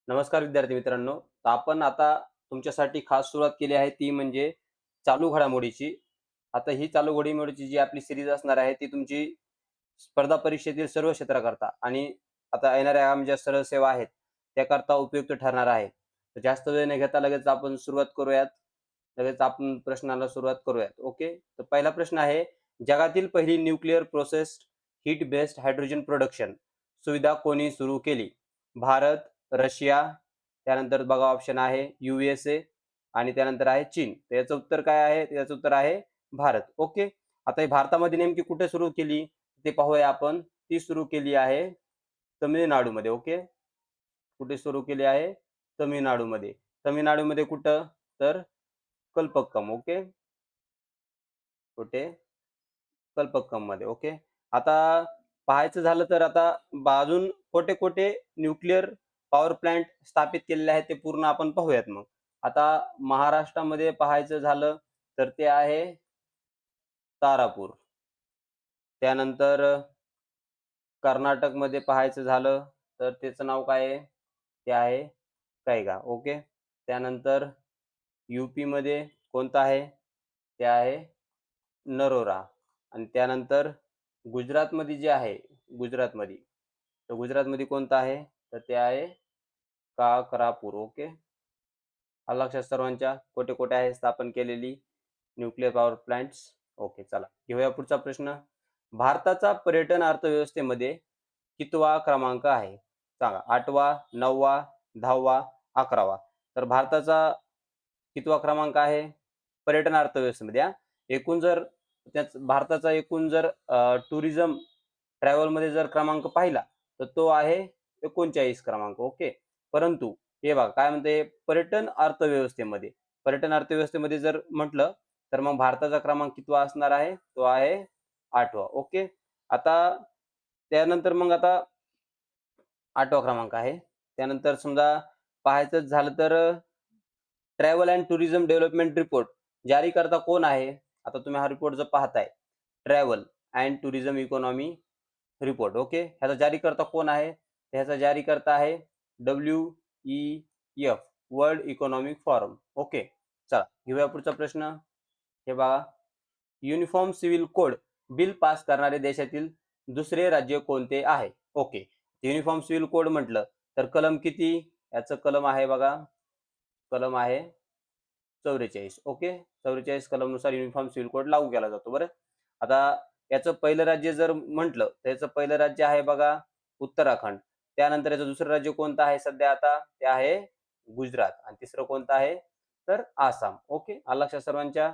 नमस्कार विद्यार्थी मित्रांनो. तर आपण आता तुमच्यासाठी खास सुरुवात केली आहे ती म्हणजे चालू घडामोडीची. आता ही चालू घडामोडीची जी आपली सीरीज असणार आहे ती तुमची स्पर्धा परीक्षेतील सर्व क्षेत्राकरता आणि आता येणाऱ्या ज्या सरळ सेवा आहेत त्याकरता उपयुक्त ठरणार आहे. तर जास्त वेळ न घेता लगेच आपण सुरुवात करूयात. लगेच आपण प्रश्नाला सुरुवात करूयात. ओके. तर पहिला प्रश्न आहे, जगातील पहिली nuclear processed heat based hydrogen production सुविधा कोणी सुरू केली? भारत, रशिया, त्यानंतर बघा ऑप्शन आहे USA आणि त्यानंतर आहे चीन. तर याचं उत्तर काय आहे? याचं उत्तर आहे भारत. ओके. आता ही भारतामध्ये नेमकी कुठे सुरू केली ते पाहूया आपण. ती सुरू केली आहे तमिळनाडूमध्ये. ओके. कुठे सुरू केली आहे? तमिळनाडूमध्ये. तमिळनाडूमध्ये कुठं? तर कल्पक्कम. ओके. कुठे? कल्पक्कममध्ये. ओके. आता पाहायचं झालं तर आता अजून कोठे-कोठे न्यूक्लिअर पॉवर प्लांट स्थापित केलेले आहेत ते पूर्ण आपण पाहूयात मग. आता महाराष्ट्रामध्ये पाहायचं झालं तर ते आहे तारापूर. त्यानंतर कर्नाटकमध्ये पाहायचं झालं तर त्याचं नाव काय आहे? ते आहे कैगा. ओके. त्यानंतर UPमध्ये कोणतं आहे? ते आहे नरोरा आणि त्यानंतर गुजरातमध्ये जे आहे, गुजरातमध्ये, तर गुजरातमध्ये कोणतं आहे? तर ते आहे काकरापूर. ओके. आलं लक्षात सर्वांच्या? कोठे-कोठे आहे स्थापन केलेली न्यूक्लिअर पॉवर प्लांट्स? ओके, चला घेऊया पुढचा प्रश्न. भारताचा पर्यटन अर्थव्यवस्थेमध्ये कितवा क्रमांक आहे? सांगा. 8वा, 9वा, 10वा, 11वा. तर भारताचा कितवा क्रमांक आहे? पर्यटन अर्थव्यवस्थेमध्ये हां. एकूण जर भारताचा एकूण जर टुरिझम ट्रॅव्हलमध्ये जर क्रमांक पाहिला, तर तो आहे 39 क्रमांक. ओके. परंतु हे बघा काय म्हणते पर्यटन अर्थव्यवस्थेमध्ये. पर्यटन अर्थव्यवस्थेमध्ये जर म्हटलं, तर मग भारताचा क्रमांक कितवा असणार आहे? तो आहे 8वा. ओके. आता त्यानंतर मग आता 8वा क्रमांक आहे. त्यानंतर समजा पाहायचं झालं तर travel and tourism development report जारीकर्ता कोण आहे? आता तुम्ही हा रिपोर्ट जर पाहताय, travel and tourism economy report. Okay. ह्याचा जारीकर्ता कोण आहे? ह्याचा जारीकर्ता आहे WEF world economic forum. Okay. चला घेऊया पुढचा प्रश्न. हे बघा, uniform civil code bill pass करणारे देशातील दुसरे राज्य कोणते आहे? ओके. युनिफॉर्म सिव्हिल कोड म्हटलं तर कलम किती? याचं कलम आहे बघा, कलम आहे 44. ओके. 44 कलमनुसार युनिफॉर्म सिव्हिल कोड लागू केला जातो. बरं. आता याचं पहिलं राज्य जर म्हटलं तर याचं पहिलं राज्य आहे बघा उत्तराखंड. त्यानंतर याचं दुसरं राज्य कोणतं आहे सध्या आता? ते आहे गुजरात आणि तिसरं कोणतं आहे? तर आसाम. ओके. आलं लक्षात सर्वांच्या?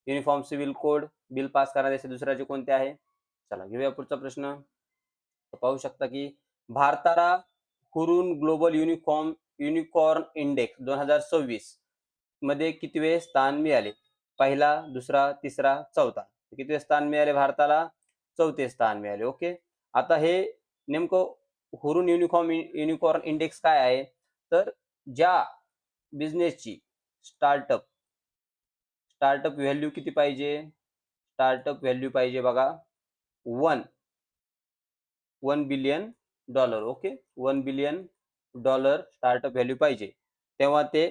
Uniform civil code bill pass करणारे देशाचे दुसरे राज्य कोणते आहे? चला घेऊया पुढचा प्रश्न. पाहू शकता की भारताला हुरून ग्लोबल युनिकॉर्न इंडेक्स 2026 मध्ये कितवे स्थान मिळाले? पहिला, दुसरा, तिसरा, चौथा. कितवे स्थान मिळाले भारताला? चौथे स्थान मिळाले. ओके. आता हे नेमकं हुरून युनिकॉर्न इंडेक्स काय आहे? तर ज्या बिझनेसची स्टार्टअप स्टार्टअप व्हॅल्यू किती पाहिजे? स्टार्टअप व्हॅल्यू पाहिजे बघा 1 billion dollar. Okay. 1 billion dollar startup value पाहिजे. तेव्हा ते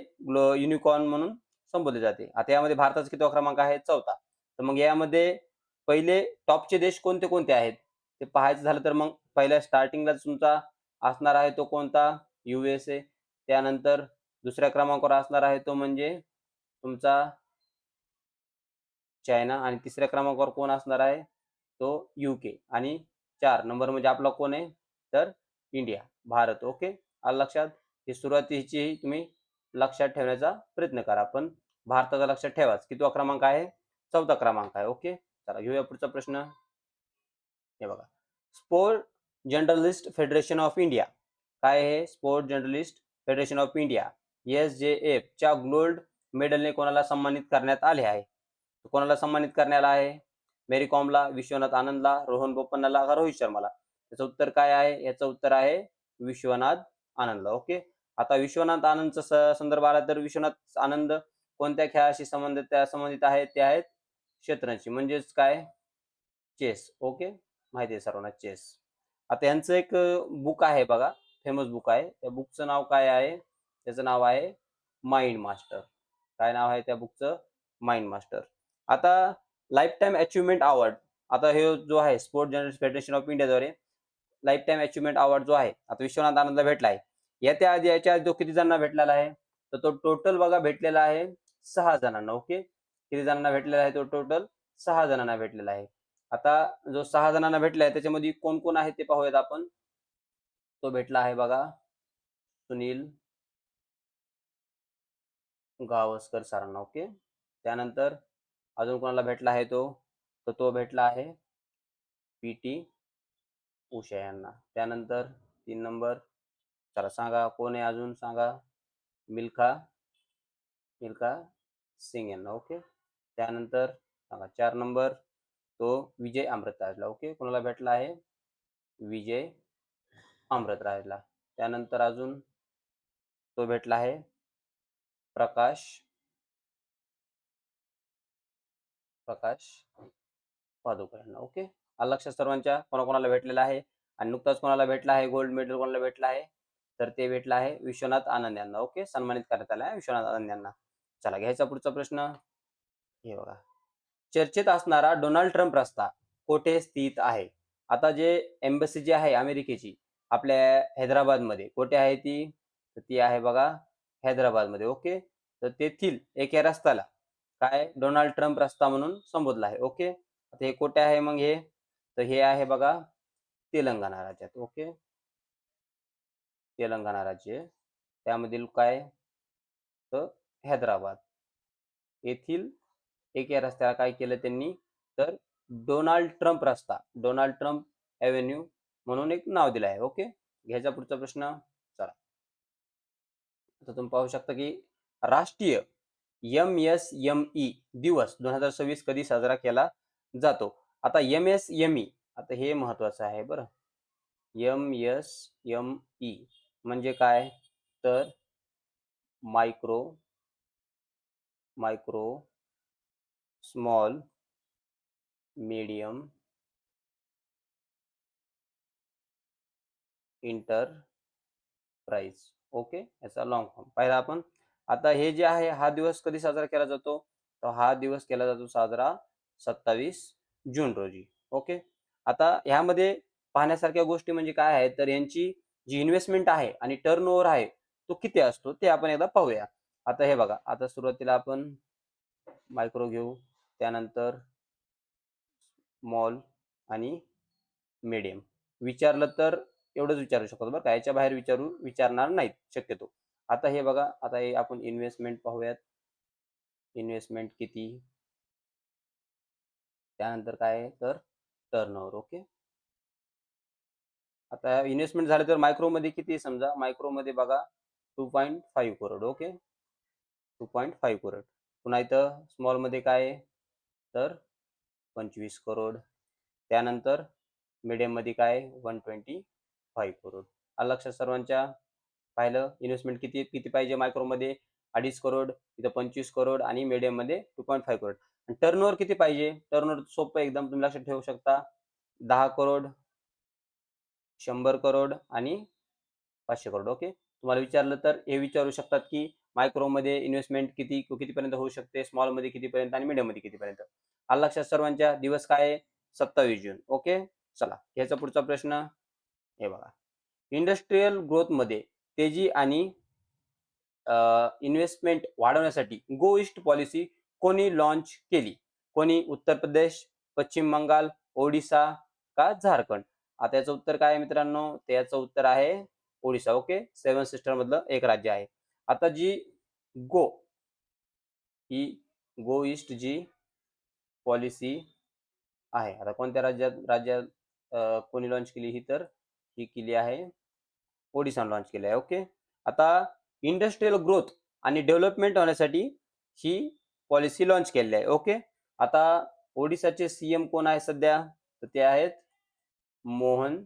युनिकॉर्न म्हणून संबोधले जाते. आता यामध्ये भारताचा कितवा क्रमांक आहे? चौथा. तर मग यामध्ये पहिले टॉपचे देश कोणते कोणते आहेत? ते पाहायचं झालं तर मग पहिल्या स्टार्टिंगला तुमचा असणार आहे तो कोणता? USA. त्यानंतर दुसऱ्या क्रमांकावर असणार आहे तो म्हणजे तुमचा चायना आणि तिसऱ्या क्रमांकावर कोण असणार आहे? तो UK आणि 4 नंबर म्हणजे आपला कोण आहे? तर इंडिया, भारत. ओके. आलं लक्षात? ही सुरुवातीची तुम्ही लक्षात ठेवण्याचा प्रयत्न करा. पण भारताचा लक्षात ठेवाच. कितवा क्रमांक आहे? चौथा क्रमांक आहे. ओके. चला घेऊया पुढचा प्रश्न. हे बघा. Sport journalist federation of India. काय आहे? Sport journalist federation of India SJF च्या गोल्ड मेडलने कोणाला सन्मानित करण्यात आले आहे? कोणाला सन्मानित करण्यात आहे? मेरी कॉमला, विश्वनाथ आनंदला, रोहन बोपन्नाला का रोहित शर्माला? याचं उत्तर काय आहे? याचं उत्तर आहे विश्वनाथ आनंदला. ओके. आता विश्वनाथ आनंदचा संदर्भ आला तर विश्वनाथ आनंद कोणत्या खेळाशी संबंधित आहेत? ते आहेत शतरंजशी म्हणजेच काय? चेस. ओके. माहिती आहे सर्वांना चेस. आता यांचं एक बुक आहे बघा, फेमस बुक आहे. त्या बुकचं नाव काय आहे? त्याचं नाव आहे माइंड मास्टर. काय नाव आहे त्या बुकचं? Mind master. आता लाईफ टाइम अचिव्हमेंट अवॉर्ड, आता हे जो आहे स्पोर्ट जर्नलिस्ट फेडरेशन ऑफ इंडियाद्वारे लाईफ टाइम अचिव्हमेंट अवॉर्ड जो आहे, आता विश्वनाथ आनंदला भेटला आहे. याच्या आधी तो किती जणांना भेटलेला आहे? तर तो टोटल बघा भेटलेला आहे 6 जणांना. ओके, किती जणांना भेटलेला आहे? तो टोटल 6 जणांना भेटलेला आहे. आता जो 6 जणांना भेटला आहे त्याच्यामध्ये कोण कोण आहे ते पाहूयात आपण. तो भेटला आहे बघा सुनील गावस्कर सरांना. ओके, त्यानंतर अजून कोणाला भेटला आहे तो भेटला आहे पी.टी. उषा यांना. त्यानंतर 3 नंबर, चला सांगा कोण आहे अजून सांगा. मिल्खा सिंग यांना. ओके, त्यानंतर सांगा 4 नंबर तो विजय अमृतराजला. ओके, कोणाला भेटला आहे? विजय अमृतराजला. त्यानंतर अजून तो भेटला आहे प्रकाश पादुकर यांना. ओके, लक्षात सर्वांच्या कोणाकोणाला भेटलेला आहे. आणि नुकताच कोणाला भेटला आहे गोल्ड मेडल, कोणाला भेटला आहे? तर ते भेटला आहे विश्वनाथ आनंद यांना. ओके, सन्मानित करण्यात आला आहे विश्वनाथ आनंद यांना. चला घ्यायचा पुढचा प्रश्न. हे बघा, चर्चेत असणारा डोनाल्ड ट्रम्प रस्ता कोठे स्थित आहे? आता जे एम्बसी जी आहे अमेरिकेची आपल्या हैदराबादमध्ये, कोठे आहे ती? तर ती आहे बघा हैदराबादमध्ये. ओके, तर तेथील एका रस्त्याला काय डोनाल्ड ट्रम्प रस्ता म्हणून संबोधला आहे. ओके, आता हे कोठे आहे मग हे? तर हे आहे बघा तेलंगणा राज्यात. ओके, तेलंगणा राज्य, त्यामधील काय? तर हैदराबाद येथील एका रस्त्याला काय केलं त्यांनी? तर डोनाल्ड ट्रम्प रस्ता, डोनाल्ड ट्रम्प एव्हेन्यू म्हणून एक नाव दिलं आहे. ओके, घ्यायचा पुढचा प्रश्न. चला, आता तुम्ही पाहू शकता की राष्ट्रीय MSME दिवस 2026 कधी साजरा केला जातो? आता MSME, आता हे महत्वाचं आहे बरं. MSME म्हणजे काय? तर micro small medium enterprise. Okay, याचा लॉंग फॉर्म पाहिला आपण. आता हे जे आहे हा दिवस कधी साजरा केला जातो? तर हा दिवस केला जातो साजरा 27 जून रोजी. ओके, आता ह्यामध्ये पाहण्यासारख्या गोष्टी म्हणजे काय आहेत? तर यांची जी इन्व्हेस्टमेंट आहे आणि टर्नओव्हर आहे तो किती असतो ते आपण एकदा पाहूया. आता हे बघा, आता सुरुवातीला आपण मायक्रो घेऊ, त्यानंतर स्मॉल आणि मीडियम. विचारलं तर एवढंच विचारू शकतो बरं का, याच्या बाहेर विचारणार नाहीत शक्यतो. आता हे बघा, आता हे आपण इन्व्हेस्टमेंट पाहूयात. इन्व्हेस्टमेंट किती, त्यानंतर काय आहे तर टर्नओव्हर. ओके, आता इन्व्हेस्टमेंट झालं तर मायक्रोमध्ये किती? समजा मायक्रोमध्ये बघा 2.5 करोड. ओके, 2.5 करोड. पुन्हा इथं स्मॉलमध्ये काय आहे? तर 25 करोड. त्यानंतर मीडियममध्ये काय? 125 करोड. लक्षात सर्वांच्या. पाहिलं इन्व्हेस्टमेंट किती किती पाहिजे? मायक्रोमध्ये 2.5 करोड, इथं 25 करोड आणि मीडियममध्ये 2.5 करोड. आणि टर्नओव्हर किती पाहिजे? टर्नओव्हर सोपं एकदम, तुम्ही लक्षात ठेवू शकता. 10 करोड, 100 करोड आणि 500 करोड. ओके, तुम्हाला विचारलं तर हे विचारू शकतात की मायक्रोमध्ये इन्व्हेस्टमेंट कितीपर्यंत होऊ शकते, स्मॉलमध्ये कितीपर्यंत आणि मीडियममध्ये कितीपर्यंत. लक्षात सर्वांच्या. दिवस काय आहे? 27 जून. ओके, चला याचा पुढचा प्रश्न. हे बघा, इंडस्ट्रीयल ग्रोथमध्ये तेजी आणि इन्व्हेस्टमेंट वाढवण्यासाठी गो ईस्ट पॉलिसी कोणी लॉन्च केली? कोणी? उत्तर प्रदेश, पश्चिम बंगाल, ओडिसा का झारखंड? आता याचं उत्तर काय आहे मित्रांनो? तर याचं उत्तर आहे ओडिसा. ओके, 7 सिस्टर मधलं एक राज्य आहे. आता जी गो ही गो ईस्ट जी पॉलिसी आहे, आता कोणत्या राज्यात कोणी लॉन्च केली ही? तर ही केली आहे ओडिशाने लॉन्च केली आहे. ओके, आता इंडस्ट्रीयल ग्रोथ आणि डेव्हलपमेंट होण्यासाठी ही पॉलिसी लॉन्च केलेली आहे. ओके, आता ओडिशाचे सीएम कोण आहे सध्या? तर ते आहेत मोहन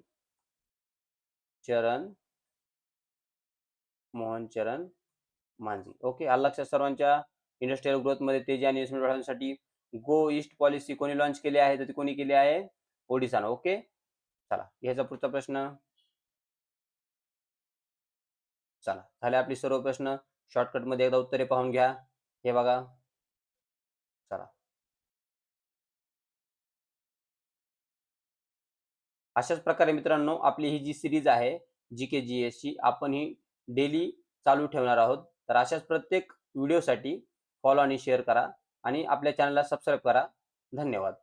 चरण मांझी. ओके, लक्षात सर्वांच्या. इंडस्ट्रीयल ग्रोथ मध्ये तेजी आणि इन्व्हेस्टमेंट वाढवण्यासाठी गो ईस्ट पॉलिसी कोणी लॉन्च केली आहे? तर ती कोणी केली आहे? ओडिशानं. ओके, चला घ्यायचा पुढचा प्रश्न. चला, झाले आपले सर्व प्रश्न. शॉर्टकटमध्ये एकदा उत्तरे पाहून घ्या. हे बघा. चला. अशाच प्रकारे मित्रांनो आपली ही जी सीरीज आहे जी-के जी-एसची आपण ही डेली चालू ठेवणार आहोत. तर अशाच प्रत्येक व्हिडिओसाठी फॉलो आणि शेअर करा आणि आपल्या चॅनलला सबस्क्राईब करा. धन्यवाद.